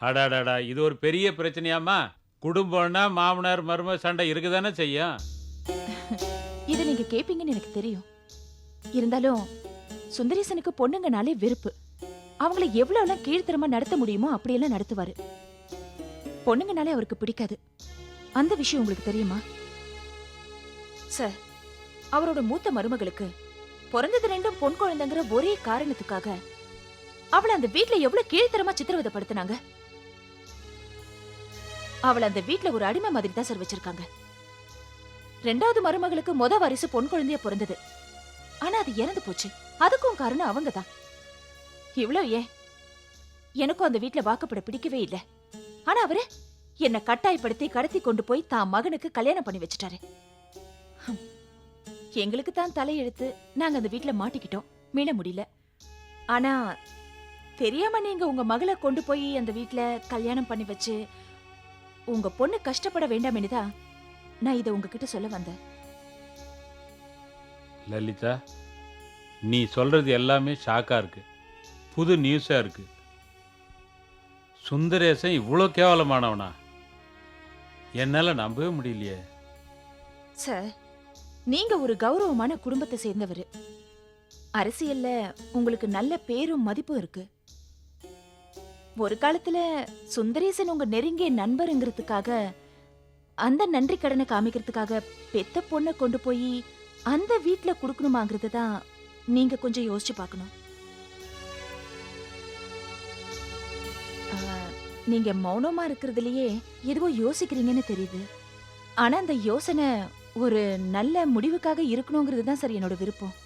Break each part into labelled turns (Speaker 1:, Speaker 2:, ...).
Speaker 1: அடாடாடா, இது ஒரு பெரிய பிரச்சனையாம்மா? குடும்பம்னா மாமனார் மருமக சண்டை இருக்குதானே செய்யும்.
Speaker 2: இதை நீங்க கேப்பீங்கன்னு எனக்கு தெரியும். இருந்தாலும் சுந்தரேசனுக்கு பொண்ணுங்கனாலே வெறுப்பு. அவங்கள எவ்வளவுலாம் கீழ்த்தரமா நடத்த முடியுமோ அப்படியெல்லாம் நடத்துவாரு. பொண்ணுங்கனாலே அவருக்கு பிடிக்காது. அந்த விஷயம் உங்களுக்கு தெரியுமா சார்? அவரோட மூத்த மருமகளுக்கு பிறந்தது ரெண்டும் பொன் குழந்தைங்கிற ஒரே காரணத்துக்காக அவளை அந்த வீட்ல எவ்வளவு கீழ்த்தரமா சித்திரவதைப்படுத்தினாங்க. அவளை அந்த வீட்ல ஒரு அடிமை மாதிரி தான் சார் வச்சிருக்காங்க. ரெண்டாவது மருமகளுக்கு வாரிசு பொன் குழந்தைய பிறந்தது. ஆனா அது இறந்து போச்சு. அதுக்கும் காரணம் அவங்க தான். இவ்வளவு ஏன், எனக்கும் அந்த வீட்ல வாக்கப்பட பிடிக்கவே இல்லை. ஆனா அவரு என்ன கட்டாயப்படுத்தி கடத்தி கொண்டு போய் தான் மகனுக்கு கல்யாணம் பண்ணி வச்சுட்டாரு. எங்களுக்கு தான் தலையெழுத்து. நாங்க அந்த வீட்ல மாட்டிக்கிட்டோம், மீள முடியல. ஆனா தெரியாம நீங்க உங்க மகளை கொண்டு போய் அந்த வீட்ல கல்யாணம் பண்ணி வச்சு உங்க பொண்ணு கஷ்டப்பட வேண்டாமேனுதான் நான் இதை உங்ககிட்ட சொல்ல வந்தேன்.
Speaker 1: லலிதா, நீ சொல்றது எல்லாமே ஷாக்கா இருக்கு. புது நியூஸா இருக்கு. சுந்தரேசன் இவ்வளோ கேவலமானவனா? என்னால நம்பவே முடியலையே.
Speaker 2: சார், நீங்க ஒரு கௌரவமான குடும்பத்தை சேர்ந்தவர். அரசியல்ல உங்களுக்கு நல்ல பேரும் மதிப்பும் இருக்கு. ஒரு காலத்துல சுந்தரேசன் உங்க நெருங்கிய நண்பருங்கிறதுக்காக, அந்த நன்றி கடனை காமிக்கிறதுக்காக பெத்த பொண்ணை கொண்டு போய் அந்த வீட்ல குடுக்கணுமாங்கிறது தான் நீங்க கொஞ்சம் யோசிச்சு பார்க்கணும். நீங்க மௌனமா இருக்கிறதுலயே எதுவோ யோசிக்கிறீங்கன்னு தெரியுது. ஆனா அந்த யோசனை ஒரு நல்ல முடிவுக்காக இருக்கணுங்கிறது தான் சார் என்னோட விருப்பம்.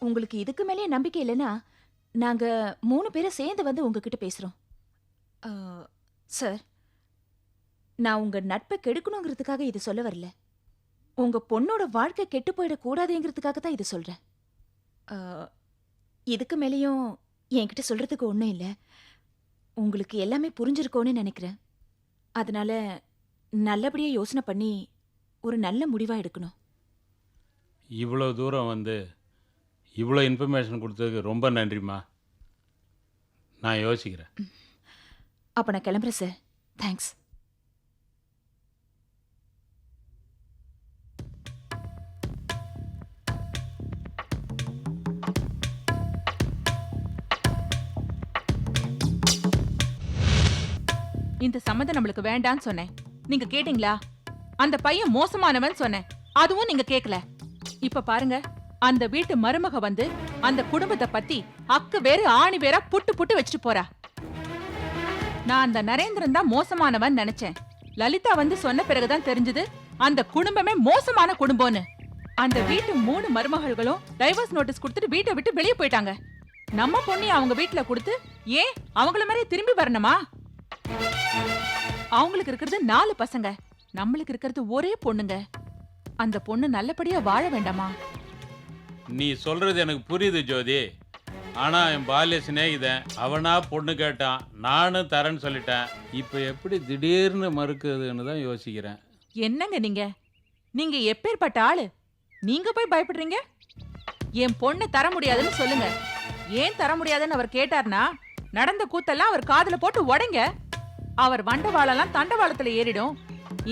Speaker 2: உங்களுக்கு இதுக்கு மேலே நம்பிக்கை இல்லைன்னா நாங்க 3 பேரும் சேர்ந்து வந்து உங்ககிட்ட பேசுறோம். சார், நான் உங்க நட்பை கெடுக்கணுங்கிறதுக்காக இது சொல்ல வரல. உங்க பொண்ணோட வாழ்க்கை கெட்டு போயிடக்கூடாதுங்கிறதுக்காக தான் இது சொல்றேன். இதுக்கு மேலேயும் என்கிட்ட சொல்றதுக்கு ஒன்றும் இல்லை. உங்களுக்கு எல்லாமே புரிஞ்சிருக்கோன்னு நினைக்கிறேன். அதனால நல்லபடியா யோசனை பண்ணி ஒரு நல்ல முடிவா எடுக்கணும்.
Speaker 1: இவ்வளோ தூரம் வந்து இவ்வளோ இன்ஃபர்மேஷன் கொடுத்ததுக்கு ரொம்ப நன்றிம்மா. நான் யோசிக்கிறேன்.
Speaker 2: அப்ப நான் கிளம்புறேன் சார். தேங்க்ஸ்.
Speaker 3: இந்த சம்மந்தம் நம்மளுக்கு வேண்டான்னு சொன்னேன். நீங்க கேட்டீங்களா? அந்த பையன் மோசமானவன் சொன்னேன். அதுவும் நீங்க கேட்கல. இப்ப பாருங்க, அந்த வீட்டு மருமக வந்து அந்த குடும்பத்தை பத்தி அக்கு வேறு ஆணி வேற புட்டு புட்டு வச்சுட்டு போறா. நான் அந்த நரேந்திரன் தான் மோசமானவன் நினைச்சேன். லலிதா வந்து சொன்ன பிறகுதான் தெரிஞ்சது அந்த குடும்பமே மோசமான குடும்பம்னு. அந்த வீட்டு 3 மருமகள்களும் டைவர்ஸ் நோட்டீஸ் கொடுத்துட்டு வீட்டை விட்டு வெளியே போயிட்டாங்க. நம்ம பொண்ணி அவங்க வீட்டுல கொடுத்து ஏன் அவங்கள மாதிரி திரும்பி வரணுமா? அவங்களுக்கு இருக்கிறது 4 பசங்க, நம்மளுக்கு இருக்கிறது ஒரே பொண்ணுங்க. அந்த பொண்ணு நல்லபடியா வாழ வேண்டாமா?
Speaker 1: நீ சொல்றது எனக்கு புரியுது ஜோதி. ஆனா என் பால்ய சிநேகிதன் அவனா பொண்ணு கேட்டான், நானும் தரேன்னு சொல்லிட்டேன். இப்போ எப்படி திடீர்னு மறுக்குதுன்னு தான் யோசிக்கிறேன்.
Speaker 3: என்னங்க நீங்க எப்பேற்பட்ட ஆளு? நீங்க போய் பயப்படுறீங்க? என் பொண்ணு தர முடியாதுன்னு சொல்லுங்க. ஏன் தர முடியாதுன்னு அவர் கேட்டார்னா நடந்த கூத்தெல்லாம் அவர் காதுல போட்டு உடைங்க. அவர் வண்டவாளெல்லாம் தண்டவாளத்துல ஏறிடும்.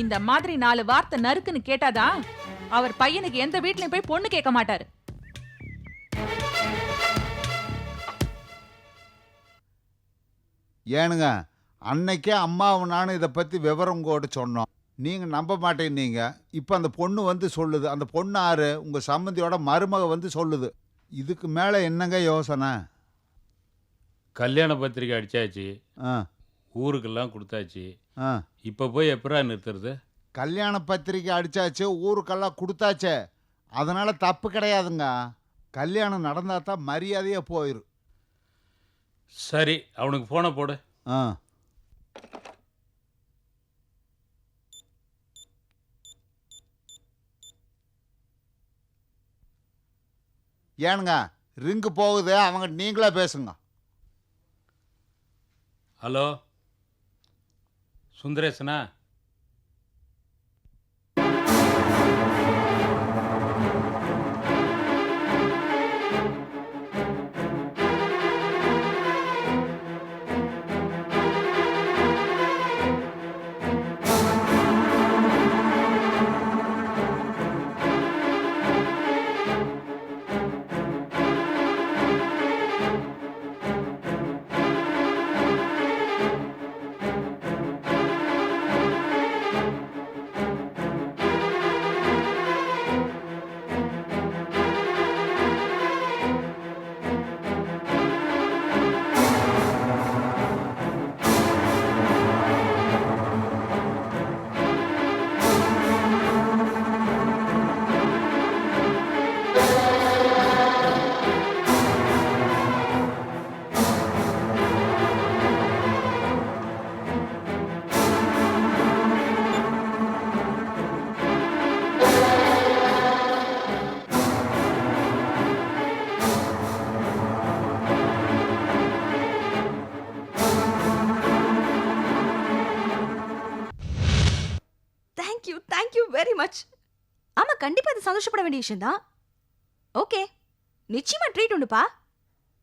Speaker 3: இந்த மாதிரி 4 வார்த்தை நறுக்குன்னு கேட்டாதான் அவர் பையனுக்கு எந்த வீட்லயும் போய் பொண்ணு கேட்க மாட்டாரு.
Speaker 4: ஏனுங்க, அன்னைக்கே அம்மாவும் நானும் இதை பற்றி விவரம் கூட சொன்னோம். நீங்கள் நம்ப மாட்டேன்னீங்க. இப்போ அந்த பொண்ணு வந்து சொல்லுது. அந்த பொண்ணு ஆறு உங்கள் சம்மந்தியோட மருமக வந்து சொல்லுது. இதுக்கு மேலே என்னங்க யோசனை?
Speaker 1: கல்யாண பத்திரிக்கை அடிச்சாச்சு,
Speaker 4: ஆ
Speaker 1: ஊருக்கெல்லாம் கொடுத்தாச்சு.
Speaker 4: ஆ
Speaker 1: இப்போ போய் எப்படா நிறுத்துறது?
Speaker 4: கல்யாண பத்திரிக்கை அடித்தாச்சு, ஊருக்கெல்லாம் கொடுத்தாச்சே. அதனால் தப்பு கிடையாதுங்க. கல்யாணம் நடந்தால் தான் மரியாதையாக போயிடும்.
Speaker 1: சரி, அவனுக்கு ஃபோனை போடு.
Speaker 4: ஆ ஏனுங்க, ரிங்கு போகுது. அவங்க நீங்களே பேசுங்க.
Speaker 1: ஹலோ, சுந்தரேசனா?
Speaker 5: Thank you very much. ஆமா, கண்டிப்பா இது சந்தோஷப்பட வேண்டிய விஷயம் தான். ஓகே, நிச்சயமா ட்ரீட் உண்டுப்பா.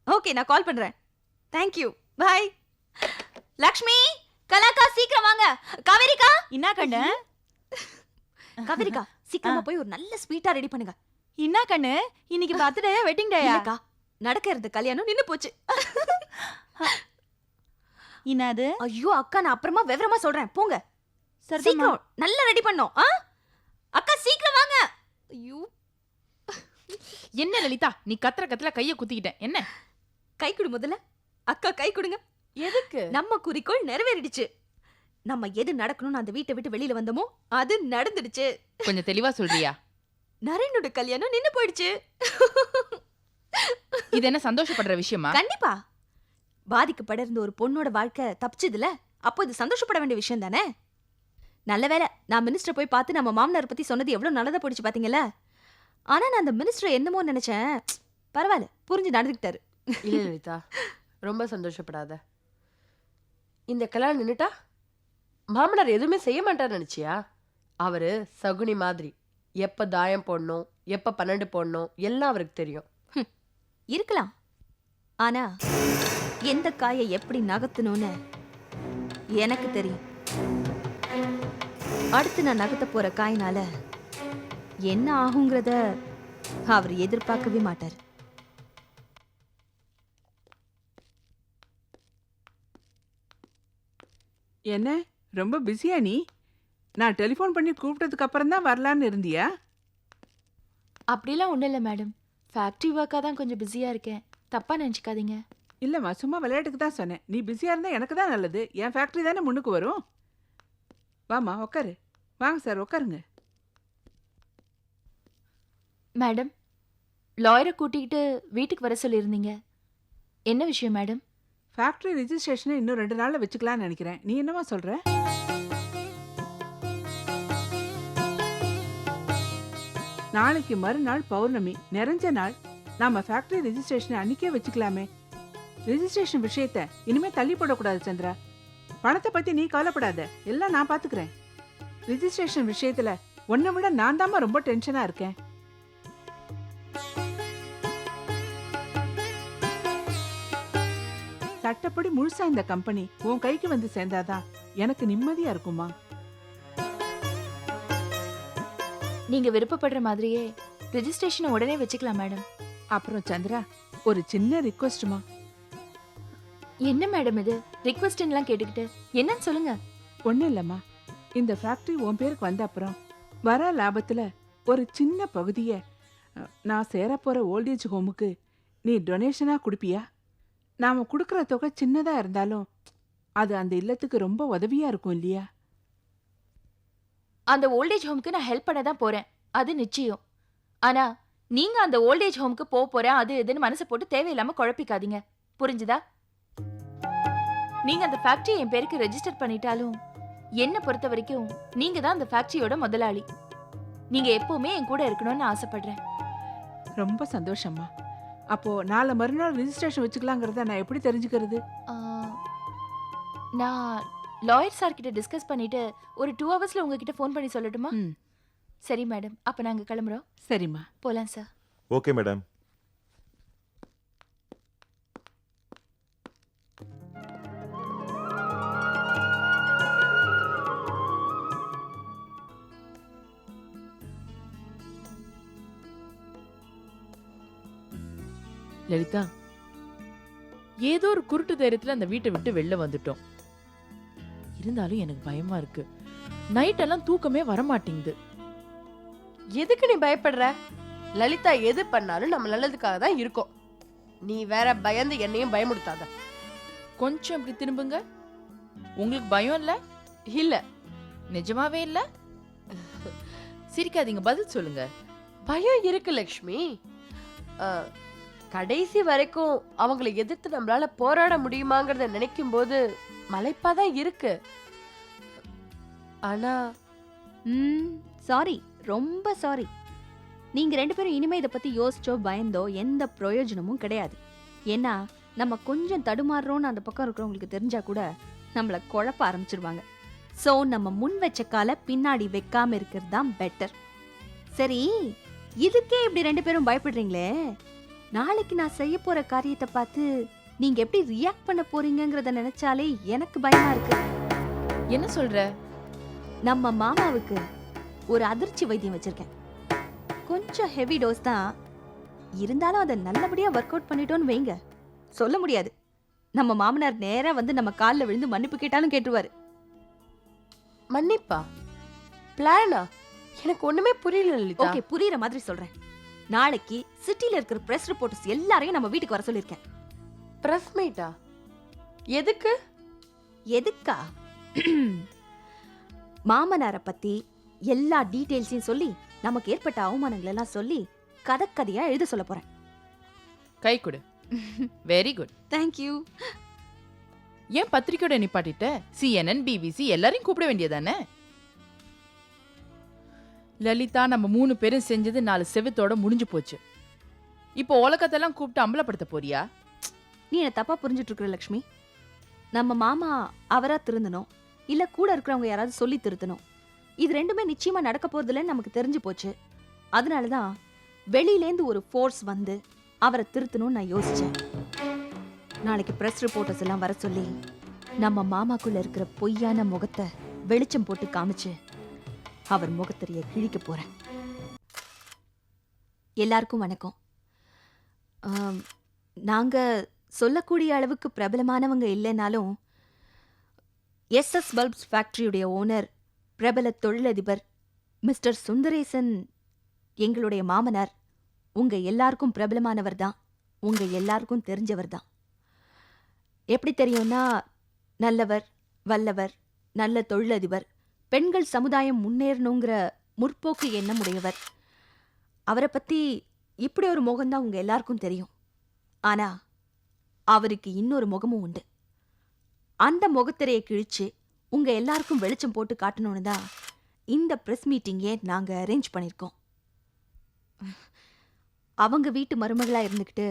Speaker 5: ஓகே, நான் கால் பண்றேன். Thank you, by. லக்ஷ்மி, கலாக்கா சீக்கிரம் வாங்க. காவேரிக்கா,
Speaker 2: என்ன கண்ணு?
Speaker 5: காவேரிக்கா சீக்கிரமா போய் ஒரு நல்ல ஸ்வீட்டா ரெடி பண்ணுங்க.
Speaker 2: என்ன கண்ணு, இன்னைக்கு பர்த்டே வெட்டிங் டேயா?
Speaker 5: இல்லக்கா, நடக்கிறது கல்யாணம் நின்னு போச்சு.
Speaker 2: என்னது?
Speaker 5: ஐயோ அக்கா, நான் அப்புறமா விவரமா சொல்றேன், போங்க.
Speaker 2: சரிம்மா.
Speaker 5: சீக்கிரம் நல்லா ரெடி பண்ணோம். அக்கா சீக்கிரம் வாங்க. ஐயோ,
Speaker 3: என்ன லலிதா, நீ கத்துற கத்துல கைய குத்திக்கிட்டேன். என்ன?
Speaker 5: கை கொடு முதல்ல. அக்கா கை கொடுங்க.
Speaker 3: எதுக்கு?
Speaker 5: நம்ம குறிக்கோள் நிறைவேறிடுச்சு. நம்ம எது நடக்கணும்னு அந்த வீட்டை விட்டு வெளியில வந்தோமோ அது நடந்துடுச்சு.
Speaker 3: கொஞ்சம் தெளிவா சொல்றியா?
Speaker 5: நரேனோட கல்யாணம் நின்னு போயிடுச்சு.
Speaker 3: இது என்ன சந்தோஷப்படுற விஷயமா?
Speaker 5: கண்டிப்பா. பாதிக்கப்பட இருந்த ஒரு பொண்ணோட வாழ்க்கை தப்பிச்சதுல, அப்போ இது சந்தோஷப்பட வேண்டிய விஷயம் தானே. நல்ல வேளை நான் மினிஸ்டர் போய் பார்த்து நம்ம மாமனார் பத்தி சொன்னது எவ்வளவு நல்லதா போயிடுச்சு பாத்தீங்களா. ஆனா நான் அந்த மினிஸ்டர் என்னமோ நினைச்சேன். பரவாயில்ல, புரிஞ்சு நடந்துக்கிட்டாரு.
Speaker 6: இல்ல லலிதா, ரொம்ப சந்தோஷப்படாத. இந்த கல்யாணம் நின்னுட்டா மாமனார் எதுவுமே செய்ய மாட்டார் நினைச்சியா? அவரு சகுனி மாதிரி. எப்ப தாயம் போடணும், எப்ப 12 போடணும் எல்லாம் அவருக்கு தெரியும்.
Speaker 5: இருக்கலாம். ஆனா எந்த காயை எப்படி நகர்த்தணும்னு எனக்கு தெரியும். அடுத்து நான் நகர்த்த போற காயினால என்ன ஆகுங்கிறத அவர் எதிர்பார்க்கவே மாட்டார்.
Speaker 7: என்ன ரொம்ப பிஸியா நீ? நான் டெலிஃபோன் பண்ணி கூப்பிட்டதுக்கு அப்புறம் தான் வரலான்னு இருந்தியா?
Speaker 2: அப்படிலாம் ஒண்ணும் இல்ல மேடம். ஃபேக்டரி ஒர்க்கா தான் கொஞ்சம் பிஸியா இருக்கேன். தப்பா நினைச்சுக்காதீங்க.
Speaker 7: இல்லம்மா, சும்மா விளையாட்டுக்கு தான் சொன்னேன். நீ பிஸியா இருந்தா எனக்கு தான் நல்லது. என் ஃபேக்டரி தானே முன்னுக்கு வரும். வாமா உட்காரு. வாங்க சார் உட்காருங்க.
Speaker 2: மேடம், லாயரை கூட்டிக்கிட்டு வீட்டுக்கு வர சொல்லியிருந்தீங்க. என்ன விஷயம் மேடம்?
Speaker 7: ஃபேக்டரி ரிஜிஸ்ட்ரேஷனை இன்னும் 2 நாள்ல வச்சுக்கலாம்னு நினைக்கிறேன். நீ என்னவா சொல்ற? நாளைக்கு மறுநாள் பௌர்ணமி, நிறைஞ்ச நாள். நாம ஃபேக்டரி ரிஜிஸ்ட்ரேஷனை அன்னைக்கே வச்சுக்கலாமே. ரிஜிஸ்ட்ரேஷன் விஷயத்தை இனிமே தள்ளி போடக்கூடாது சந்திரா. பணத்தை பத்தி நீ கவலைப்படாத, எல்லாம் நான் பாத்துக்கிறேன். ரிஜிஸ்ட்ரேஷன் விஷயத்துல உன்னை விட நான் தாம்மா ரொம்ப டென்ஷனா இருக்கேன். சட்டப்படி முழுசா இந்த கம்பெனி உன் கைக்கு வந்து சேர்ந்தாதான் எனக்கு நிம்மதியா இருக்குமா.
Speaker 2: நீங்க விருப்பப்படுற மாதிரியே ரெஜிஸ்ட்ரேஷனை உடனே வச்சுக்கலாம் மேடம்.
Speaker 7: அப்புறம் சந்திரா, ஒரு சின்ன ரிக்வெஸ்ட்மா.
Speaker 2: என்ன மேடம் இது? ரிக்வெஸ்ட்லாம் கேட்டுக்கிட்டு என்னன்னு சொல்லுங்க.
Speaker 7: ஒன்றும் இல்லைம்மா, இந்த ஃபேக்டரி உன் பேருக்கு வந்த அப்புறம் வர லாபத்தில் ஒரு சின்ன பகுதியை நான் சேரப்போகிற ஓல்டேஜ் ஹோமுக்கு நீ டொனேஷனாக கொடுப்பியா? நாம் கொடுக்குற தொகை சின்னதாக இருந்தாலும் அது அந்த இல்லத்துக்கு ரொம்ப உதவியாக இருக்கும் இல்லையா?
Speaker 2: அந்த ஓல்டேஜ் ஹோம்க்கு நான் ஹெல்ப் பண்ண தான் போறேன், அது நிச்சயம். ஆனா நீங்க அந்த ஓல்டேஜ் ஹோம்க்கு போறேன் அது இதுன்னு மனசை போட்டு தேவையில்லாம குழப்பிக்காதீங்க, புரிஞ்சுதா? நீங்க அந்த ஃபேக்டரி என் பேருக்கு ரெஜிஸ்டர் பண்ணிட்டாலும் என்ன பொறுத்த வரைக்கும் நீங்க தான் அந்த ஃபேக்டரியோட முதலாளி. நீங்க எப்பவுமே என் கூட இருக்கணும்னு ஆசைப்படுறேன்.
Speaker 7: ரொம்ப சந்தோஷம்மா. அப்போ நாளை மறுநாள் ரிஜிஸ்ட்ரேஷன் வச்சுக்கலாங்கிறத நான் எப்படி தெரிஞ்சுக்கிறது?
Speaker 2: ஆ, நான் லாயர் சார் கிட்ட டிஸ்கஸ் பண்ணிட்டு ஒரு 2 ஹவர்ஸ்ல உங்ககிட்ட ஃபோன் பண்ணி சொல்லட்டுமா?
Speaker 7: ம்,
Speaker 2: சரி மேடம், அப்ப நாங்க கிளம்புறோம்.
Speaker 7: சரிம்மா.
Speaker 2: போலாம் சார்.
Speaker 8: Okay madam.
Speaker 6: லலிதா, ஏதோ ஒரு குருட்டு தைரியத்துல அந்த வீட்டை விட்டு வெளில வந்துட்டோம். இருந்தாலும் எனக்கு பயமா இருக்கு. நைட் எல்லாம் தூக்கமே வர மாட்டேங்குது. எதுக்கு நீ பயப்படுற? லலிதா எது பண்ணாலும் நம்ம நல்லதுக்காக தான் இருக்கோம். நீ வேற பயந்து என்னையும் பயமுடுத்தாத.
Speaker 3: கொஞ்சம் இப்படி திரும்புங்க. உங்களுக்கு பயம் இல்ல?
Speaker 6: இல்ல,
Speaker 3: நிஜமாவே இல்ல? சிரிக்காதீங்க, பதில் சொல்லுங்க.
Speaker 6: பயம் இருக்கு லக்ஷ்மி. கடைசி வரைக்கும் அவங்களை எதிர்த்து நம்மளால போராட முடியுமாங்கிறத நினைக்கும் போது மலைப்பாதான் இருக்கு. ஆனா
Speaker 5: சாரி, ரொம்ப சாரி. நீங்க 2 பேரும் இனிமே இதை பத்தி யோசிச்சோ பயந்தோ எந்த பிரயோஜனமும் கிடையாது. ஏன்னா நம்ம கொஞ்சம் தடுமாறுறோம்னு அந்த பக்கம் இருக்கிறவங்களுக்கு தெரிஞ்சா கூட நம்மள குழப்ப ஆரம்பிச்சிருவாங்க. சோ நம்ம முன் வச்ச கால பின்னாடி வைக்காம இருக்கிறது தான் பெட்டர். சரி, இதுக்கே இப்படி 2 பேரும் பயப்படுறீங்களே, நாளைக்கு நான் செய்ய போற காரியத்தை பார்த்து நீங்க எப்படி ரியாக்ட் பண்ண போறீங்கங்கறத நினைச்சாலே எனக்கு பயமா இருக்கு.
Speaker 6: என்ன சொல்ற?
Speaker 5: நம்ம மாமாவுக்கு ஒரு அதிர்ச்சி வைத்தியம் வச்சிருக்கேன். கொஞ்சம் ஹெவி டோஸ் தான், இருந்தாலும் அதை நல்லபடியா ஒர்க் அவுட் பண்ணிட்டோன்னு வைங்க, சொல்ல முடியாது. நம்ம மாமனார் நேரா வந்து நம்ம கால்ல விழுந்து மன்னிப்பு கேட்டாலும் கேட்டுருவாரு.
Speaker 8: மன்னிப்பா? பிளானா? எனக்கு ஒண்ணுமே புரியல லலிதா.
Speaker 5: ஓகே, புரியுற மாதிரி சொல்றேன். நாளைக்கு சிட்டில இருக்கிற பிரஸ் ரிப்போர்ட்டர்ஸ் எல்லாரையும் நம்ம வீட்டுக்கு வர சொல்லிருக்கேன்.
Speaker 8: பிரஸ் மீட்டா? எதுக்கு?
Speaker 5: எதுக்கா? மாமனாரை பத்தி எல்லா டீடைல்ஸையும் சொல்லி நமக்கு ஏற்பட்ட அவமானங்கள் எல்லாம் சொல்லி கதையா எழுத சொல்ல போறேன்.
Speaker 6: கை கொடு. Very good.
Speaker 5: தேங்க்யூ.
Speaker 6: ஏன் பத்திரிக்கையோட நிப்பாட்டிட்ட? CNN, BBC எல்லாரையும் கூப்பிட வேண்டியதானே? லலிதா, நம்ம 3 பேரும் செஞ்சது 4 செவத்தோட முடிஞ்சு போச்சு. இப்போ உலகத்தெல்லாம் கூப்பிட்டு அம்பலப்படுத்த போறியா?
Speaker 5: நீ என்ன தப்பா புரிஞ்சுட்டு இருக்கிற லக்ஷ்மி. நம்ம மாமா அவரா திருந்தணும், இல்ல கூட இருக்கிறவங்க யாராவது சொல்லி திருத்தணும். இது ரெண்டுமே நிச்சயமா நடக்க போறதில்லன்னு நமக்கு தெரிஞ்சு போச்சு. அதனாலதான் வெளியிலேந்து ஒரு ஃபோர்ஸ் வந்து அவரை திருத்தணும்னு நான் யோசிச்சேன். நாளைக்கு பிரஸ் ரிப்போர்ட்டர்ஸ் எல்லாம் வர சொல்லி நம்ம மாமாக்குள்ள இருக்கிற பொய்யான முகத்தை வெளிச்சம் போட்டு காமிச்சு அவர் முகத்தறிய கிழிக்க போறேன். எல்லாருக்கும் வணக்கம். நாங்க சொல்லக்கூடிய அளவுக்கு பிரபலமானவங்க இல்லைனாலும் SS பல்ப்ஸ் ஃபேக்டரியுடைய ஓனர், பிரபல தொழிலதிபர் மிஸ்டர் சுந்தரேசன் எங்களுடைய மாமனார். உங்க எல்லாருக்கும் பிரபலமானவர் தான், உங்க எல்லாருக்கும் தெரிஞ்சவர் தான். எப்படி தெரியும்னா, நல்லவர், வல்லவர், நல்ல தொழிலதிபர், பெண்கள் சமுதாயம் முன்னேறணுங்கிற முற்போக்கு எண்ணம் உடையவர். அவரை பத்தி இப்படி ஒரு முகம்தான் உங்க எல்லாருக்கும் தெரியும். ஆனா அவருக்கு இன்னொரு முகமும் உண்டு. அந்த முகத்திரையை கிழிச்சு உங்க எல்லாருக்கும் வெளிச்சம் போட்டு காட்டணும்னு தான் இந்த பிரஸ் மீட்டிங்கே நாங்க அரேஞ்ச் பண்ணிருக்கோம். அவங்க வீட்டு மருமகளா இருந்துக்கிட்டு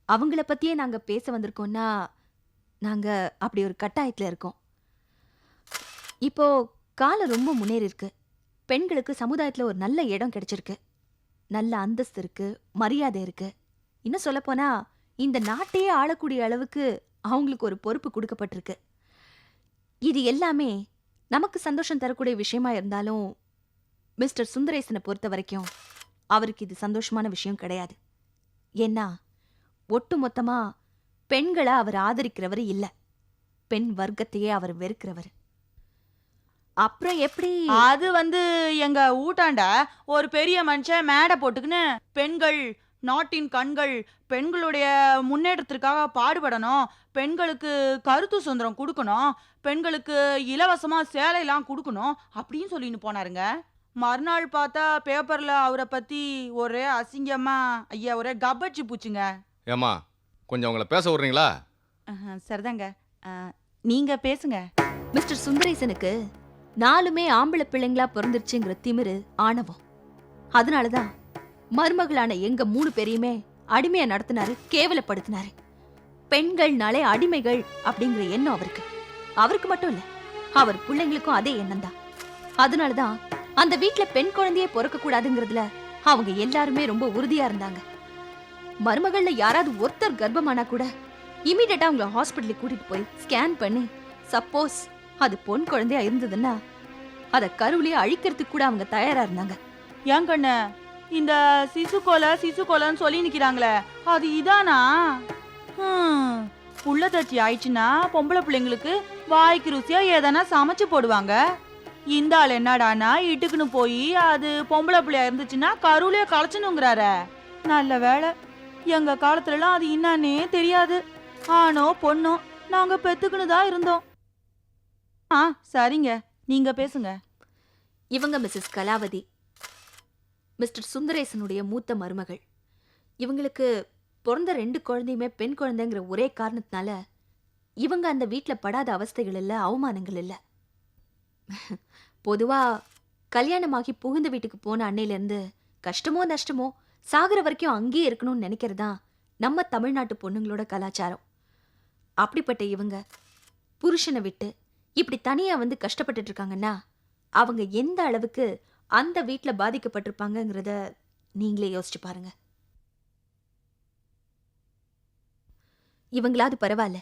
Speaker 5: அவங்கள பத்தியே நாங்க பேச வந்திருக்கோம்னா நாங்க அப்படி ஒரு கட்டாயத்துல இருக்கோம். இப்போ காலம் ரொம்ப முன்னேறி இருக்கு. பெண்களுக்கு சமுதாயத்துல ஒரு நல்ல இடம் கிடைச்சிருக்கு, நல்ல அந்தஸ்து இருக்கு, மரியாதை இருக்கு. இன்னும் சொல்ல போனா இந்த நாட்டையே ஆளக்கூடிய அளவுக்கு அவங்களுக்கு ஒரு பொறுப்பு கொடுக்கப்பட்டிருக்கு. இது எல்லாமே நமக்கு சந்தோஷம் தரக்கூடிய விஷயமா இருந்தாலும் மிஸ்டர் சுந்தரேசனை பொறுத்த வரைக்கும் அவருக்கு இது சந்தோஷமான விஷயம் கிடையாது. ஏன்னா ஒட்டு மொத்தமா பெண்களை அவர் ஆதரிக்கிறவர் இல்ல, பெண் வர்க்கத்தையே அவர் வெறுக்கிறவர். அப்புறம் எப்படி?
Speaker 9: அது எங்க ஊட்டாண்ட ஒரு பெரிய மனுஷன் மேடை போட்டுக்குன்னு பெண்கள் நாட்டின் கண்கள், பெண்களுடைய முன்னேற்றத்திற்காக பாடுபடணும், பெண்களுக்கு கருத்து சுதந்திரம் கொடுக்கணும், பெண்களுக்கு இலவசமா சேலையெல்லாம் கொடுக்கணும் அப்படின்னு சொல்லின்னு போனாருங்க. மறுநாள் பார்த்தா பேப்பர்ல அவரை பத்தி ஒரே அசிங்கமா, ஐயா ஒரே கபட்சி பூச்சுங்க.
Speaker 10: ஏமா கொஞ்சம் உங்களை பேச விடுறீங்களா?
Speaker 9: சரிதாங்க, நீங்க பேசுங்க.
Speaker 5: மிஸ்டர் சுந்தரேசனுக்கு 4மே ஆம்பளை பிள்ளைங்களா பிறந்துருச்சுங்கிற திமிரு, ஆணவம். அதனாலதான் மருமகளான எங்க 3 பேரையுமே அடிமையா நடத்தினாரு, கேவலப்படுத்தினாரு. பெண்கள்னாலே அடிமைகள் அப்படிங்கிற எண்ணம் அவருக்கு மட்டும் இல்ல, அவர் பிள்ளைங்களுக்கும் அதே எண்ணம் தான். அதனாலதான் அந்த வீட்டுல பெண் குழந்தையே பிறக்க கூடாதுங்கிறதுல அவங்க எல்லாருமே ரொம்ப உறுதியா இருந்தாங்க. மருமகள்ல யாராவது ஒருத்தர் கர்ப்பமானா கூட இமீடியட்டா அவங்கள ஹாஸ்பிட்டலுக்கு கூட்டிட்டு போய் ஸ்கேன் பண்ணி, சப்போஸ் அது பொன் குழந்தையா இருந்ததுன்னா அதை கருவிலேயே அழிக்கிறதுக்கு கூட அவங்க தயாரா இருந்தாங்க.
Speaker 9: ஏன் கண்ணு, இந்த சிசுகோலன்னு சொல்லி நிக்கிறாங்களே, அது இதானா? புள்ள தச்சி ஆயிடுச்சுன்னா பொம்பளை பிள்ளைங்களுக்கு வாய்க்கு ருசியா ஏதானா சமைச்சு போடுவாங்க. இந்த ஆள் என்னடானா இட்டுக்குன்னு போய் அது பொம்பளை பிள்ளையா இருந்துச்சுன்னா கருவிலேயே களைச்சணுங்கிறார. நல்ல வேலை, எங்க காலத்துலலாம் அது என்னன்னே தெரியாது. ஆனோ பொண்ணோ நாங்க பெத்துக்குன்னு தான் இருந்தோம். சரிங்க, நீங்க பேசுங்க.
Speaker 5: இவங்க மிஸ்ஸஸ் கலாவதி, மிஸ்டர் சுந்தரேசனுடைய மூத்த மருமகள். இவங்களுக்கு பிறந்த 2 குழந்தையுமே பெண் குழந்தைங்கிற ஒரே காரணத்தினால இவங்க அந்த வீட்டில் படாத அவஸ்தைகள் இல்லை, அவமானங்கள் இல்லை. பொதுவா கல்யாணமாகி புகுந்த வீட்டுக்கு போன அன்னையிலேருந்து கஷ்டமோ நஷ்டமோ சாகிற வரைக்கும் அங்கேயே இருக்கணும்னு நினைக்கிறதா நம்ம தமிழ்நாட்டு பொண்ணுங்களோட கலாச்சாரம். அப்படிப்பட்ட இவங்க புருஷனை விட்டு இப்படி தனியா வந்து கஷ்டப்பட்டுட்டு இருக்காங்கன்னா அவங்க எந்த அளவுக்கு அந்த வீட்ல பாதிக்கப்பட்டிருப்பாங்கங்கிறத நீங்களே யோசிச்சு பாருங்க. இவங்களாவது பரவாயில்ல.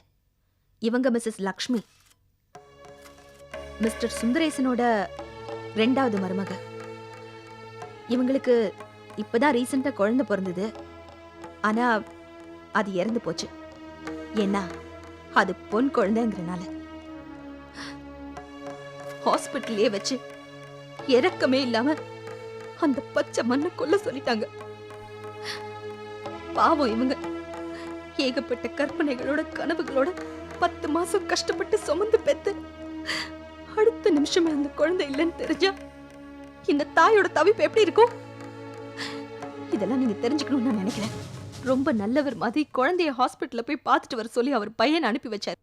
Speaker 5: இவங்க மிஸ்ஸஸ் லக்ஷ்மி, மிஸ்டர் சுந்தரேசனோட 2வது மருமக. இவங்களுக்கு இப்பதான் ரீசெண்டா குழந்தை பிறந்தது. ஆனா அது இறந்து போச்சு. ஏன்னா அது பொன் குழந்தைங்கிறனால. ஹாஸ்பிட்டல்லே வச்சு இறக்கமே இல்லாம அந்த பச்சை மண்ணை கொல்ல சொல்லிட்டாங்க. பாவம் இவங்க ஏகப்பட்ட கற்பனைகளோட கனவுகளோட 10 மாசம் கஷ்டப்பட்டு சுமந்து பெத்து அடுத்த நிமிஷமே அந்த குழந்தை இல்லைன்னு தெரிஞ்சா இந்த தாயோட தவிப்பு எப்படி இருக்கும்? இதெல்லாம் நீங்க தெரிஞ்சுக்கணும்னு நான் நினைக்கிறேன். ரொம்ப நல்லவர் மாதிரி குழந்தைய ஹாஸ்பிட்டல்ல போய் பார்த்துட்டு வர சொல்லி அவர் பையனை அனுப்பி வச்சார்.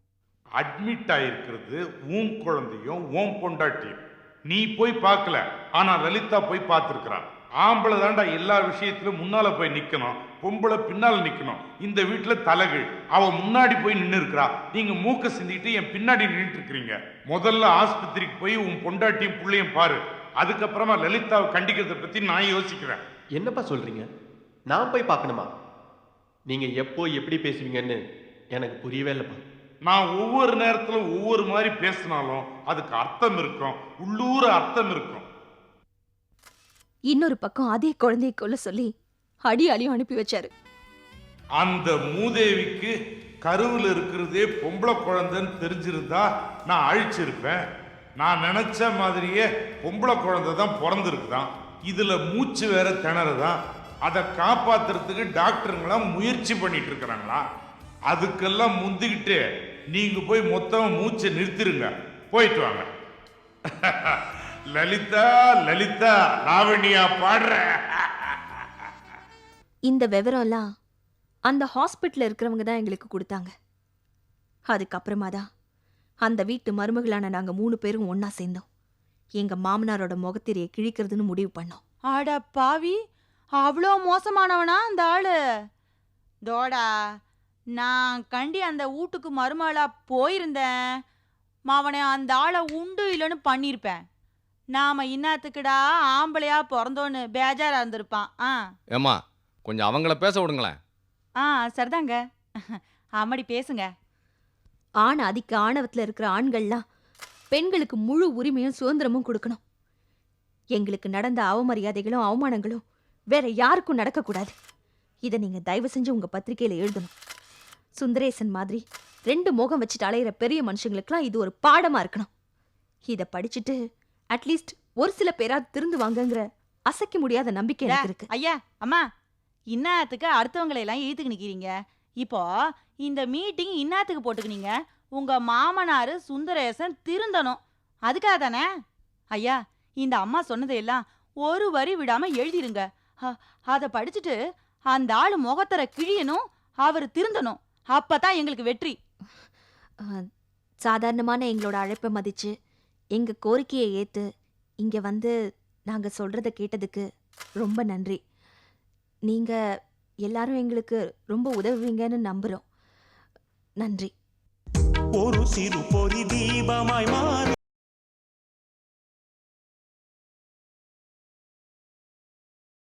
Speaker 11: அட்மிட் ஆயிருக்கிறது உன் குழந்தையும் உன் பொண்டாட்டியும். நீ போய் பார்க்கல, ஆனா லலிதா போய் பார்த்துருக்கிறான். ஆம்பளை தாண்டா எல்லா விஷயத்திலும் முன்னால போய் நிக்கணும், பொம்பளை பின்னால நிக்கணும். இந்த வீட்டுல தலைகள் அவ முன்னாடி போய் நின்று இருக்கிறா. நீங்க மூக்க சிந்திட்டு என் பின்னாடி நின்றுட்டு இருக்கிறீங்க. முதல்ல ஆஸ்பத்திரிக்கு போய் உன் பொண்டாட்டியும் பிள்ளையும் பாரு. அதுக்கப்புறமா லலிதாவை கண்டிக்கிறத பத்தி நான் யோசிக்கிறேன்.
Speaker 12: என்னப்பா சொல்றீங்க? நான் போய் பார்க்கணுமா? நீங்க எப்போ எப்படி பேசுவீங்கன்னு எனக்கு புரியவே இல்லைப்பா.
Speaker 11: நான் ஒவ்வொரு நேரத்துல ஒவ்வொரு மாதிரி பேசினாலும் அதுக்கு அர்த்தம் இருக்கும், உள்ளூர அர்த்தம் இருக்கும்.
Speaker 5: இன்னொரு பக்கம் அதே குழந்தையை கொல்ல சொல்லி அடியாலையும் அனுப்பி வச்சாரு.
Speaker 11: அந்த மூதேவிக்கு கருவில் இருக்கிறதே பொம்பளை குழந்தைன்னு தெரிஞ்சிருந்தா நான் அழிச்சிருப்பேன். நான் நினைச்ச மாதிரியே பொம்பளை குழந்தை தான் பிறந்திருக்குதான். இதுல மூச்சு வேற திணறதான். அதை காப்பாத்துறதுக்கு டாக்டருங்களாம் முயற்சி பண்ணிட்டு இருக்கிறாங்களா? அதுக்கெல்லாம் முந்திக்கிட்டு நீங்க போய் மொத்தம் மூச்சை நிறுத்திருங்க. போயிட்டு வாங்க. லலிதா லலிதா லாவணியா பாடுற.
Speaker 5: இந்த விவரம்லாம் அந்த ஹாஸ்பிட்டல்ல இருக்கிறவங்க தான் எங்களுக்கு கொடுத்தாங்க. அதுக்கப்புறமா தான் அந்த வீட்டு மருமகளான நாங்க 3 பேரும் ஒன்னா சேர்ந்தோம். எங்க மாமனாரோட முகத்திரையை கிழிக்கிறதுன்னு முடிவு பண்ணோம்.
Speaker 9: ஆடா பாவி, அவ்வளோ மோசமானவனா அந்த ஆளு? தோடா, நான் கண்டி அந்த வீட்டுக்கு மருமகளா போயிருந்தேன், அவனை அந்த ஆளை உண்டு இல்லைன்னு பண்ணியிருப்பேன். நாம இன்னாத்துக்குடா ஆம்பளையா பிறந்தோன்னு பேஜாரா இருந்திருப்பான்.
Speaker 10: ஏம்மா கொஞ்சம் அவங்கள பேச விடுங்களேன்.
Speaker 9: சரிதாங்க. அம்மாடி பேசுங்க.
Speaker 5: ஆண் அதிக ஆணவத்துல இருக்கிற ஆண்கள்லாம் பெண்களுக்கு முழு உரிமையும் சுதந்திரமும் கொடுக்கணும். எங்களுக்கு நடந்த அவமரியாதைகளும் அவமானங்களும் வேற யாருக்கும் நடக்கக்கூடாது. இதை நீங்க தயவு செஞ்சு உங்க பத்திரிகையில எழுதணும். சுந்தரேசன் மாதிரி 2 முகம் வச்சுட்டு அலையிற பெரிய மனுஷங்களுக்குலாம் இது ஒரு பாடமா இருக்கணும். இதை படிச்சுட்டு அட்லீஸ்ட் ஒரு சில பேராது திருந்துவாங்கங்கிற அசைக்க முடியாத நம்பிக்கை எனக்கு இருக்கு.
Speaker 9: ஐயா அம்மா, இன்னாத்துக்கு அடுத்தவங்களை எல்லாம் இழுத்துக்கு நிக்கிறீங்க. இப்போ இந்த மீட்டிங் இன்னாத்துக்கு போட்டுக்கினீங்க. உங்க மாமனாரு சுந்தரேசன் திருந்தணும், அதுக்காக தானே? ஐயா, இந்த அம்மா சொன்னதையெல்லாம் ஒரு வரி விடாம எழுதிருங்க. அதை படிச்சுட்டு அந்த ஆளு முகத்தர கிழியணும், அவர் திருந்தணும். அப்பதான் எங்களுக்கு வெற்றி.
Speaker 5: சாதாரணமான எங்களோட அழைப்பை மதிச்சு எங்க கோரிக்கையை ஏத்து இங்க வந்து நாங்க சொல்றத கேட்டதுக்கு ரொம்ப நன்றி. நீங்க எல்லாரும் எங்களுக்கு ரொம்ப உதவுவீங்கன்னு நம்புறோம். நன்றி.
Speaker 13: ஒரு சிறு பொறி தீபமாய் மாறி